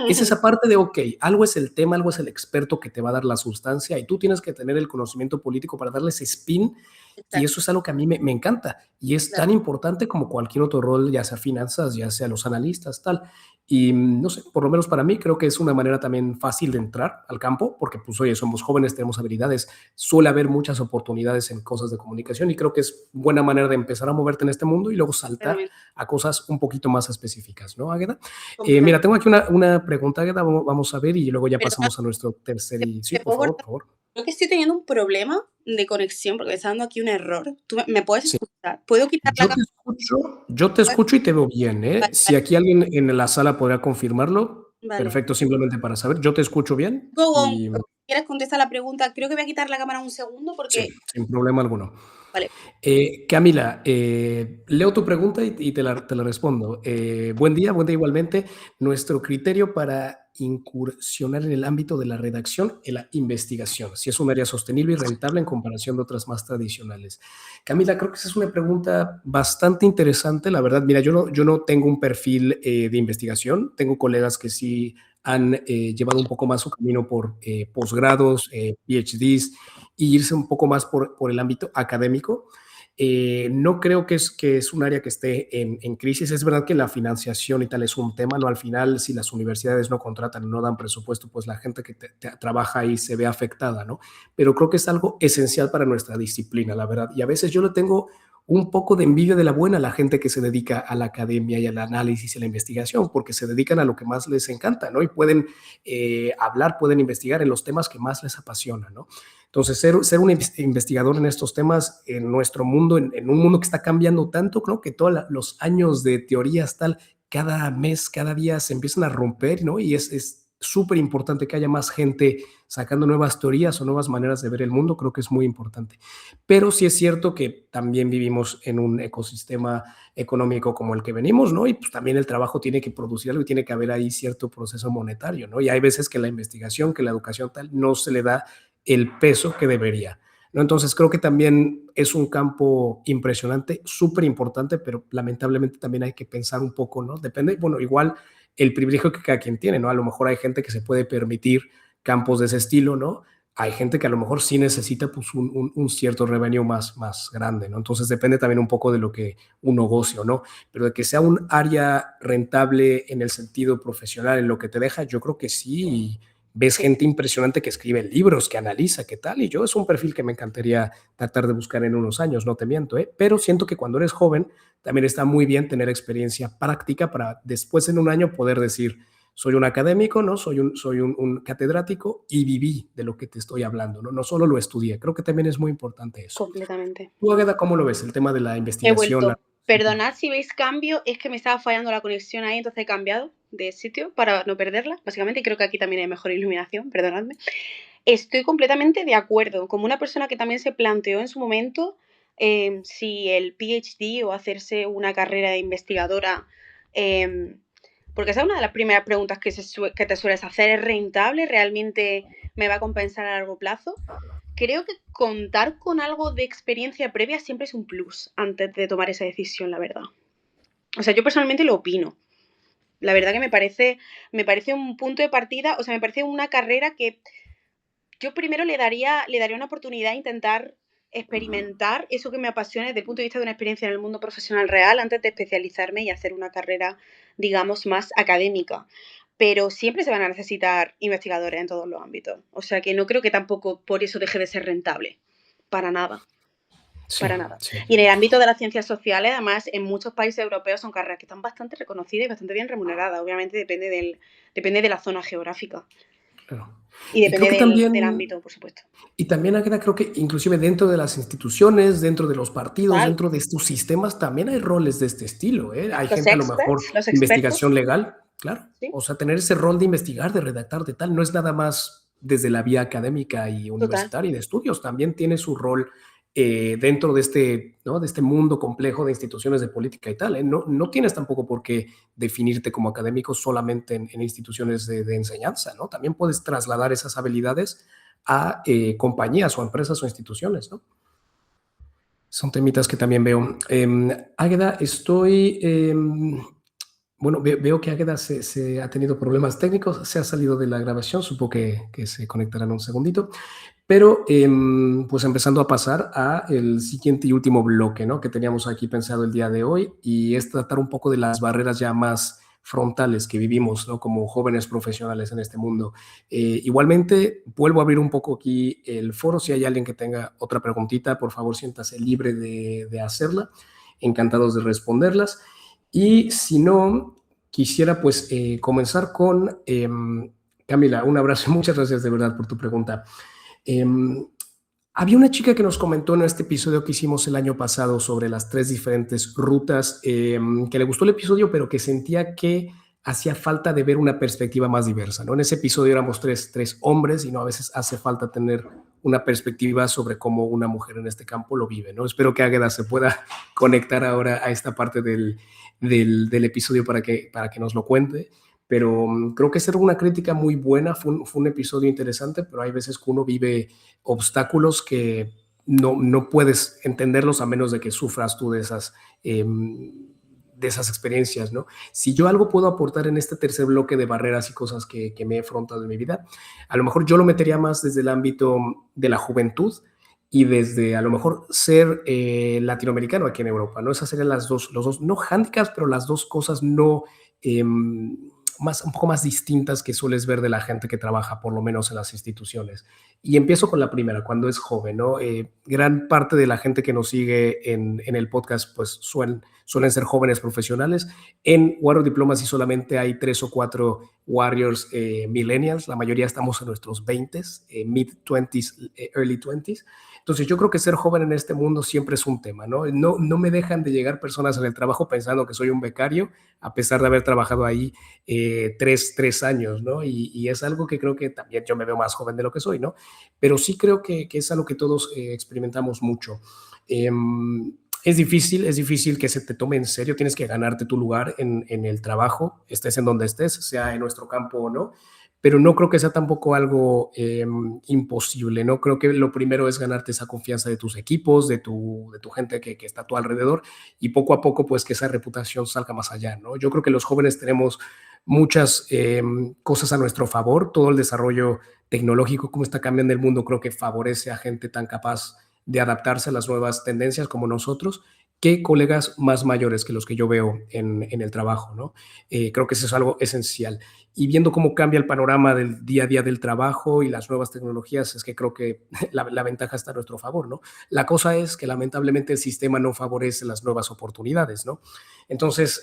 es esa parte de, ok, algo es el tema, algo es el experto que te va a dar la sustancia y tú tienes que tener el conocimiento político para darle ese spin y Exacto, eso es algo que a mí me encanta y es claro. tan importante como cualquier otro rol, ya sea finanzas, ya sea los analistas, tal. Y no sé, por lo menos para mí creo que es una manera también fácil de entrar al campo, porque pues oye, somos jóvenes, tenemos habilidades, suele haber muchas oportunidades en cosas de comunicación y creo que es buena manera de empezar a moverte en este mundo y luego saltar Completamente, a cosas un poquito más específicas, ¿no, Águeda? Mira, completamente. tengo aquí una pregunta, Águeda, vamos a ver y luego ya Perdona, pasamos a nuestro tercer y... Sí, ¿te por puedo favor, cortar? por favor. Creo que estoy teniendo un problema de conexión porque me está dando aquí un error. ¿Tú me puedes Sí. escuchar? ¿Puedo quitar la cámara? Yo te escucho y te veo bien, ¿eh? Vale, Si vale, aquí alguien en la sala podrá confirmarlo, vale. perfecto, simplemente para saber. Yo te escucho bien Go on. y ¿Quieres contestar la pregunta? Creo que voy a quitar la cámara un segundo sí, porque... sin problema alguno. Vale. Camila, leo tu pregunta y te la respondo. Buen día igualmente. Nuestro criterio para incursionar en el ámbito de la redacción y la investigación, si es un área sostenible y rentable en comparación de otras más tradicionales. Camila, creo que esa es una pregunta bastante interesante, la verdad. Mira, yo no tengo un perfil de investigación, tengo colegas que sí han llevado un poco más su camino por posgrados, PhDs, y irse un poco más por el ámbito académico. No creo que es un área que esté en crisis. Es verdad que la financiación y tal es un tema, ¿no? Al final, si las universidades no contratan, no dan presupuesto, pues la gente que trabaja ahí se ve afectada, ¿no? Pero creo que es algo esencial para nuestra disciplina, la verdad. Y a veces yo le tengo un poco de envidia de la buena a la gente que se dedica a la academia y al análisis y a la investigación, porque se dedican a lo que más les encanta, ¿no? Y pueden hablar, pueden investigar en los temas que más les apasionan, ¿no? Entonces, ser un investigador en estos temas en nuestro mundo, en un mundo que está cambiando tanto, creo que todos los años de teorías tal cada mes, cada día se empiezan a romper, ¿no? Y es súper importante que haya más gente sacando nuevas teorías o nuevas maneras de ver el mundo, creo que es muy importante. Pero sí es cierto que también vivimos en un ecosistema económico como el que venimos, ¿no? Y pues también el trabajo tiene que producir algo y tiene que haber ahí cierto proceso monetario, ¿no? Y hay veces que la investigación, que la educación tal, no se le da el peso que debería, ¿no? Entonces creo que también es un campo impresionante, súper importante, pero lamentablemente también hay que pensar un poco, ¿no? Depende, bueno, igual el privilegio que cada quien tiene, ¿no? A lo mejor hay gente que se puede permitir campos de ese estilo, ¿no? Hay gente que a lo mejor sí necesita pues un cierto revenue más grande, ¿no? Entonces depende también un poco de lo que un negocio, ¿no? Pero de que sea un área rentable en el sentido profesional, en lo que te deja, yo creo que sí. Y ves Sí. gente impresionante que escribe libros, que analiza, qué tal, y yo es un perfil que me encantaría tratar de buscar en unos años, no te miento, ¿eh? Pero siento que cuando eres joven también está muy bien tener experiencia práctica para después en un año poder decir, soy un académico, ¿no? Soy un catedrático y viví de lo que te estoy hablando, ¿no? No solo lo estudié, creo que también es muy importante eso. Completamente. ¿Tú, Águeda, cómo lo ves? El tema de la He investigación. vuelto. Perdonad si veis cambio, es que me estaba fallando la conexión ahí, entonces he cambiado de sitio para no perderla, básicamente, y creo que aquí también hay mejor iluminación, perdonadme. Estoy completamente de acuerdo, como una persona que también se planteó en su momento si el PhD o hacerse una carrera de investigadora, em, porque esa es una de las primeras preguntas que te sueles hacer, ¿es rentable? ¿Realmente me va a compensar a largo plazo? Creo que contar con algo de experiencia previa siempre es un plus antes de tomar esa decisión, la verdad. O sea, yo personalmente lo opino. La verdad que me parece un punto de partida, o sea, me parece una carrera que yo primero le daría una oportunidad a intentar experimentar eso que me apasiona desde el punto de vista de una experiencia en el mundo profesional real antes de especializarme y hacer una carrera, digamos, más académica. Pero siempre se van a necesitar investigadores en todos los ámbitos. O sea que no creo que tampoco por eso deje de ser rentable. Para nada, Sí, para nada. sí, Y en el ámbito de las ciencias sociales, además, en muchos países europeos son carreras que están bastante reconocidas y bastante bien remuneradas. Obviamente depende de la zona geográfica claro. y Y creo depende que del también, ámbito, por supuesto. Águeda, creo que inclusive dentro de las instituciones, dentro de los partidos, Total. dentro de estos sistemas, también hay roles de este estilo, ¿eh? Hay Los gente a lo mejor, experts, los expertos, investigación legal, claro. sí, O sea, tener ese rol de investigar, de redactar, de tal, no es nada más desde la vía académica y total. universitaria y de estudios, también tiene su rol dentro de este, ¿no? De este mundo complejo de instituciones de política y tal, ¿eh? No, no tienes tampoco por qué definirte como académico solamente en instituciones de enseñanza, ¿no? También puedes trasladar esas habilidades a compañías o empresas o instituciones, ¿no? Son temitas que también veo. Águeda, bueno, veo que Águeda se ha tenido problemas técnicos, se ha salido de la grabación, supongo que se conectará en un segundito, pero pues empezando a pasar a el siguiente y último bloque, ¿no? Que teníamos aquí pensado el día de hoy, y es tratar un poco de las barreras ya más frontales que vivimos, ¿no? Como jóvenes profesionales en este mundo. Igualmente, vuelvo a abrir un poco aquí el foro. Si hay alguien que tenga otra preguntita, por favor, siéntase libre de hacerla. Encantados de responderlas. Y si no, quisiera pues comenzar con Camila. Un abrazo, muchas gracias de verdad por tu pregunta. Eh, Había una chica que nos comentó en este episodio que hicimos el año pasado sobre las 3 diferentes rutas, que le gustó el episodio, pero que sentía que hacía falta de ver una perspectiva más diversa, ¿no? En ese episodio éramos tres hombres y no, a veces hace falta tener una perspectiva sobre cómo una mujer en este campo lo vive, ¿no? Espero que Águeda se pueda conectar ahora a esta parte del episodio para que nos lo cuente. Pero creo que esa era una crítica muy buena, fue un episodio interesante, pero hay veces que uno vive obstáculos que no puedes entenderlos a menos de que sufras tú de esas experiencias, ¿no? Si yo algo puedo aportar en este tercer bloque de barreras y cosas que me he afrontado en mi vida, a lo mejor yo lo metería más desde el ámbito de la juventud y desde a lo mejor ser latinoamericano aquí en Europa, ¿no? Esas serían los dos, no handicaps, pero las dos cosas no... un poco más distintas que sueles ver de la gente que trabaja, por lo menos en las instituciones. Y empiezo con la primera, cuando es joven, ¿no? Gran parte de la gente que nos sigue en el podcast, pues suelen ser jóvenes profesionales. En War of Diplomacy solamente hay 3 o 4 warriors millennials, la mayoría estamos en nuestros 20s, mid-20s, early 20s. Entonces yo creo que ser joven en este mundo siempre es un tema, ¿no? No me dejan de llegar personas en el trabajo pensando que soy un becario, a pesar de haber trabajado ahí 3 años, ¿no? Y es algo que creo que también yo me veo más joven de lo que soy, ¿no? Pero sí creo que es algo que todos experimentamos mucho. Eh, es difícil que se te tome en serio, tienes que ganarte tu lugar en el trabajo, estés en donde estés, sea en nuestro campo o no, pero no creo que sea tampoco algo imposible, ¿no? Creo que lo primero es ganarte esa confianza de tus equipos, de tu gente que está a tu alrededor y poco a poco pues que esa reputación salga más allá, ¿no? Yo creo que los jóvenes tenemos muchas cosas a nuestro favor, todo el desarrollo tecnológico, cómo está cambiando el mundo, creo que favorece a gente tan capaz de adaptarse a las nuevas tendencias como nosotros, que colegas más mayores que los que yo veo en el trabajo, ¿no? Creo que eso es algo esencial. Y viendo cómo cambia el panorama del día a día del trabajo y las nuevas tecnologías, es que creo que la ventaja está a nuestro favor, ¿no? La cosa es que lamentablemente el sistema no favorece las nuevas oportunidades, ¿no? Entonces,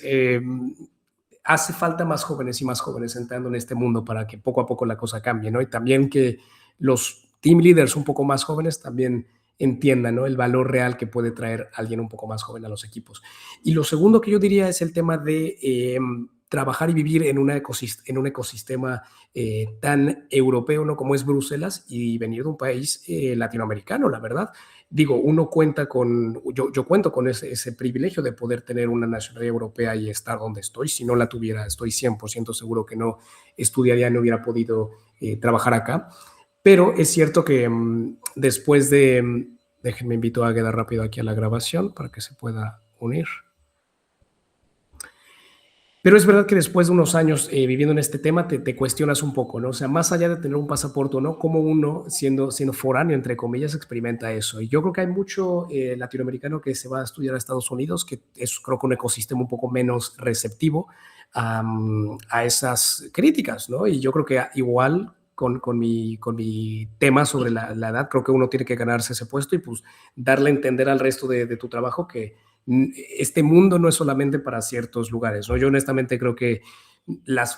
hace falta más jóvenes y más jóvenes entrando en este mundo para que poco a poco la cosa cambie, ¿no? Y también que los team leaders un poco más jóvenes también entiendan, ¿no? El valor real que puede traer alguien un poco más joven a los equipos. Y lo segundo que yo diría es el tema de trabajar y vivir en un ecosistema tan europeo, ¿no? Como es Bruselas, y venir de un país latinoamericano, la verdad. Digo, uno cuenta con, yo cuento con ese privilegio de poder tener una nacionalidad europea y estar donde estoy. Si no la tuviera, estoy 100% seguro que no estudiaría, no hubiera podido trabajar acá. Pero es cierto que después de, déjenme invito a quedar rápido aquí a la grabación para que se pueda unir. Pero es verdad que después de unos años viviendo en este tema te cuestionas un poco, ¿no? O sea, más allá de tener un pasaporte o no, cómo uno, siendo foráneo, entre comillas, experimenta eso. Y yo creo que hay mucho latinoamericano que se va a estudiar a Estados Unidos, que es creo que un ecosistema un poco menos receptivo a esas críticas, ¿no? Y yo creo que igual con mi tema sobre la edad, creo que uno tiene que ganarse ese puesto y pues darle a entender al resto de tu trabajo que este mundo no es solamente para ciertos lugares, ¿no? Yo honestamente creo que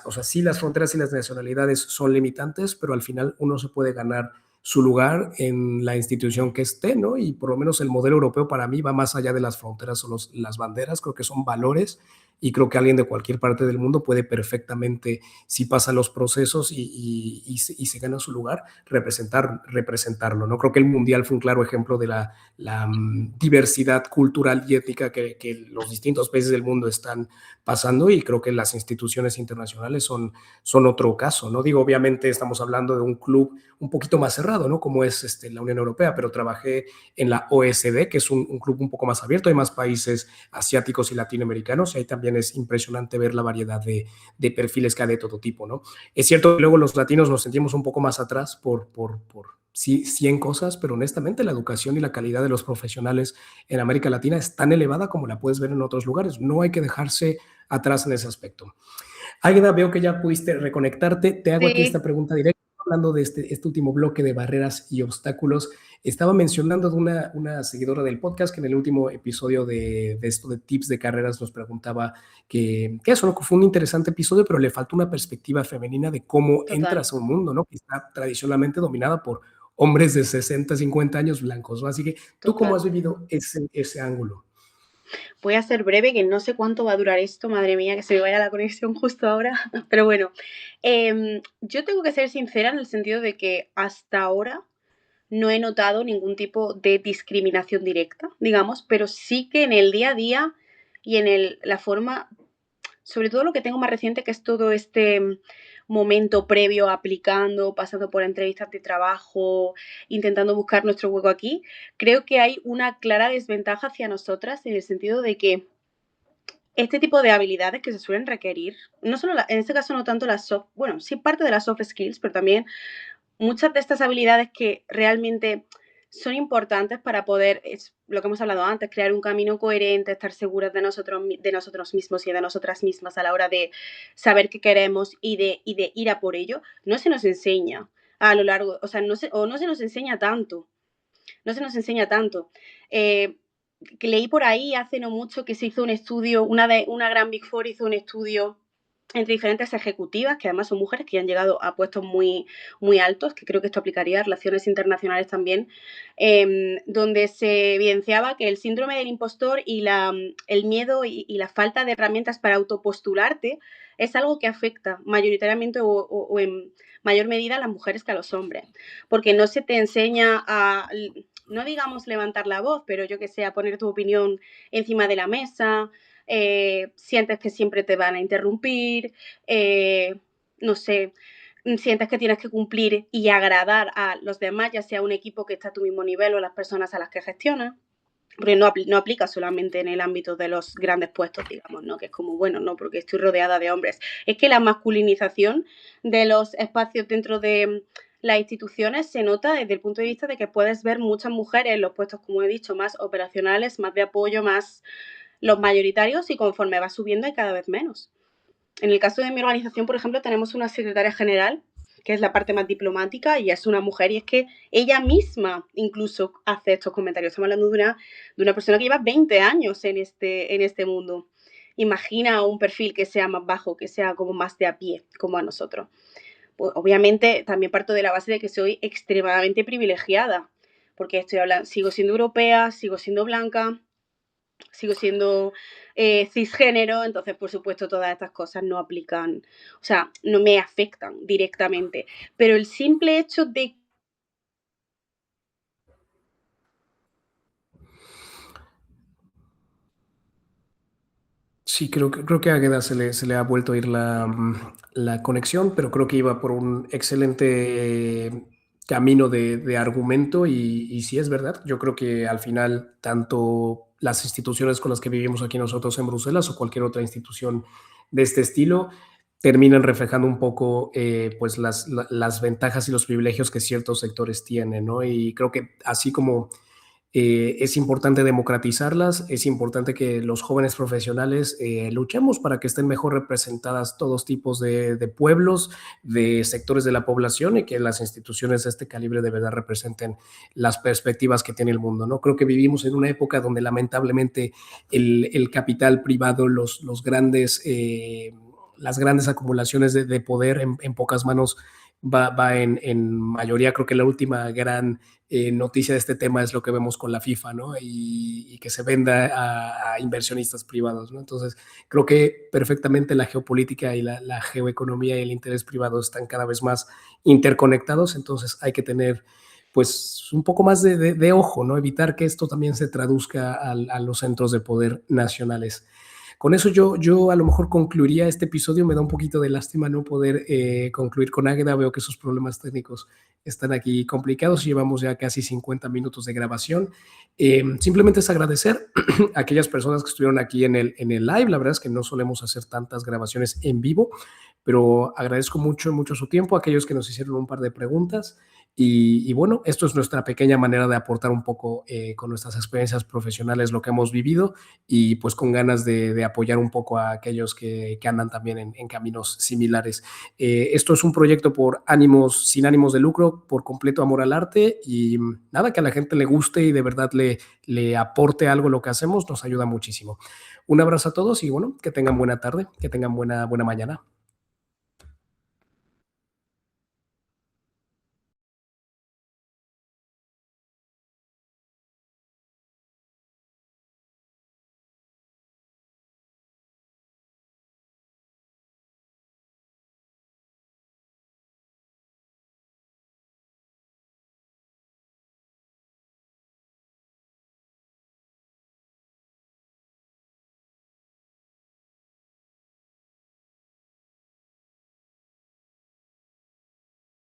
o sea, sí las fronteras y las nacionalidades son limitantes, pero al final uno se puede ganar su lugar en la institución que esté, ¿no? Y por lo menos el modelo europeo para mí va más allá de las fronteras o las banderas, creo que son valores y creo que alguien de cualquier parte del mundo puede perfectamente, si pasa los procesos y se gana su lugar, representarlo, ¿no? Creo que el Mundial fue un claro ejemplo de la diversidad cultural y étnica que los distintos países del mundo están pasando y creo que las instituciones internacionales son otro caso, ¿no? Digo, obviamente estamos hablando de un club un poquito más cerrado, ¿no? Como es la Unión Europea, pero trabajé en la OSD, que es un club un poco más abierto, hay más países asiáticos y latinoamericanos y ahí también es impresionante ver la variedad de perfiles que hay de todo tipo, ¿no? Es cierto que luego los latinos nos sentimos un poco más atrás por sí, 100 cosas, pero honestamente la educación y la calidad de los profesionales en América Latina es tan elevada como la puedes ver en otros lugares. No hay que dejarse atrás en ese aspecto. Águeda, veo que ya pudiste reconectarte. Te hago aquí Sí, esta pregunta directa. Hablando de este último bloque de barreras y obstáculos, estaba mencionando de una seguidora del podcast que en el último episodio de esto de tips de carreras nos preguntaba que eso, ¿no? Que fue un interesante episodio, pero le falta una perspectiva femenina de cómo total, entras a un mundo, ¿no? Que está tradicionalmente dominada por hombres de 60, 50 años blancos, ¿no? Así que, ¿tú cómo total. has vivido ese ángulo? Voy a ser breve, que no sé cuánto va a durar esto, madre mía, que se me vaya la conexión justo ahora. Pero bueno, yo tengo que ser sincera en el sentido de que hasta ahora no he notado ningún tipo de discriminación directa, digamos, pero sí que en el día a día y en la forma, sobre todo lo que tengo más reciente, que es todo este momento previo aplicando, pasando por entrevistas de trabajo, intentando buscar nuestro hueco aquí, creo que hay una clara desventaja hacia nosotras en el sentido de que este tipo de habilidades que se suelen requerir, no solo en este caso no tanto las soft, bueno, sí parte de las soft skills, pero también muchas de estas habilidades que realmente son importantes para poder, es lo que hemos hablado antes, crear un camino coherente, estar seguras de nosotros mismos y de nosotras mismas a la hora de saber qué queremos y de ir a por ello, no se nos enseña a lo largo, o sea, no se nos enseña tanto, no se nos enseña tanto. Eh, que leí por ahí hace no mucho que se hizo un estudio, una gran Big Four hizo un estudio entre diferentes ejecutivas, que además son mujeres que han llegado a puestos muy, muy altos, que creo que esto aplicaría a relaciones internacionales también, donde se evidenciaba que el síndrome del impostor y el miedo y la falta de herramientas para autopostularte es algo que afecta mayoritariamente o en mayor medida a las mujeres que a los hombres, porque no se te enseña a, no digamos levantar la voz, pero yo que sé, a poner tu opinión encima de la mesa, sientes que siempre te van a interrumpir, no sé, sientes que tienes que cumplir y agradar a los demás, ya sea un equipo que está a tu mismo nivel o las personas a las que gestionas. Porque no aplica solamente en el ámbito de los grandes puestos, digamos, ¿no? Que es como, bueno, no, porque estoy rodeada de hombres. Es que la masculinización de los espacios dentro de las instituciones se nota desde el punto de vista de que puedes ver muchas mujeres en los puestos, como he dicho, más operacionales, más de apoyo, más los mayoritarios, y conforme va subiendo hay cada vez menos. En el caso de mi organización, por ejemplo, tenemos una secretaria general, que es la parte más diplomática, y es una mujer, y es que ella misma incluso hace estos comentarios. Estamos hablando de una persona que lleva 20 años en este mundo. Imagina un perfil que sea más bajo, que sea como más de a pie, como a nosotros. Pues, obviamente, también parto de la base de que soy extremadamente privilegiada, porque sigo siendo europea, sigo siendo blanca, sigo siendo cisgénero, entonces por supuesto todas estas cosas no aplican, o sea, no me afectan directamente, pero el simple hecho de... Sí, creo que a Águeda se le ha vuelto a ir la conexión, pero creo que iba por un excelente camino de argumento y sí es verdad. Yo creo que al final tanto las instituciones con las que vivimos aquí nosotros en Bruselas o cualquier otra institución de este estilo terminan reflejando un poco pues las ventajas y los privilegios que ciertos sectores tienen, ¿no? Y creo que así como es importante democratizarlas, es importante que los jóvenes profesionales luchemos para que estén mejor representadas todos tipos de pueblos, de sectores de la población y que las instituciones de este calibre de verdad representen las perspectivas que tiene el mundo, ¿no? Creo que vivimos en una época donde lamentablemente el capital privado, los grandes, las grandes acumulaciones de poder en pocas manos va en mayoría. Creo que la última gran noticia de este tema es lo que vemos con la FIFA, ¿no? Y que se venda a inversionistas privados, ¿no? Entonces, creo que perfectamente la geopolítica y la geoeconomía y el interés privado están cada vez más interconectados, entonces hay que tener pues un poco más de ojo, ¿no? Evitar que esto también se traduzca a los centros de poder nacionales. Con eso yo a lo mejor concluiría este episodio. Me da un poquito de lástima no poder concluir con Águeda. Veo que sus problemas técnicos están aquí complicados. Llevamos ya casi 50 minutos de grabación. Simplemente es agradecer a aquellas personas que estuvieron aquí en el live. La verdad es que no solemos hacer tantas grabaciones en vivo, pero agradezco mucho, mucho su tiempo, a aquellos que nos hicieron un par de preguntas. Y bueno, esto es nuestra pequeña manera de aportar un poco con nuestras experiencias profesionales lo que hemos vivido y pues con ganas de apoyar un poco a aquellos que andan también en caminos similares. Esto es un proyecto sin ánimos de lucro, por completo amor al arte y nada, que a la gente le guste y de verdad le aporte algo lo que hacemos, nos ayuda muchísimo. Un abrazo a todos y bueno, que tengan buena tarde, que tengan buena mañana.